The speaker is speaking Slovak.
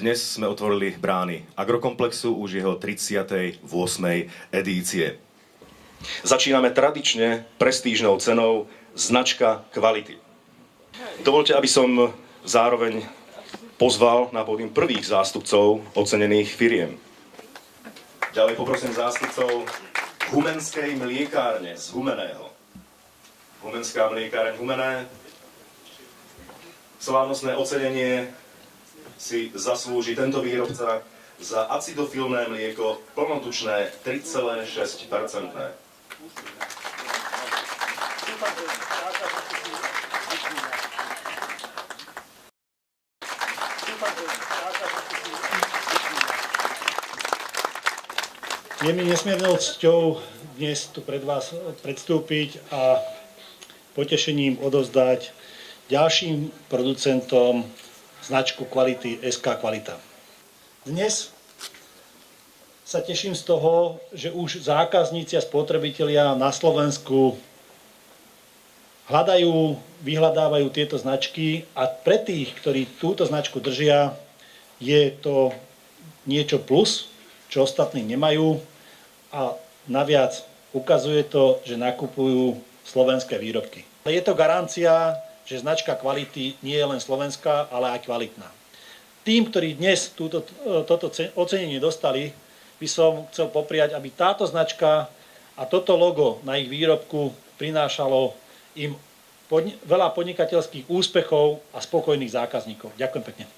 Dnes sme otvorili brány Agrokomplexu už jeho 38. edície. Začíname tradične prestížnou cenou značka kvality. Dovoľte, aby som zároveň pozval na pódium prvých zástupcov ocenených firiem. Ďalej poprosím zástupcov Humenskej mliekárne z Humeného. Humenská mliekáreň Humené. Slávnostné ocenenie si zaslúži tento výrobca za acidofilné mlieko plnotučné 3,6%. Je mi nesmiernou cťou dnes tu pred vás predstúpiť a potešením odovzdať ďalším producentom značku kvality SK Kvalita. Dnes sa teším z toho, že už zákazníci a spotrebitelia na Slovensku hľadajú, vyhľadávajú tieto značky a pre tých, ktorí túto značku držia, je to niečo plus, čo ostatní nemajú a naviac ukazuje to, že nakupujú slovenské výrobky. Je to garancia, že značka kvality nie je len slovenská, ale aj kvalitná. Tým, ktorí dnes toto ocenenie dostali, by som chcel popriať, aby táto značka a toto logo na ich výrobku prinášalo im veľa podnikateľských úspechov a spokojných zákazníkov. Ďakujem pekne.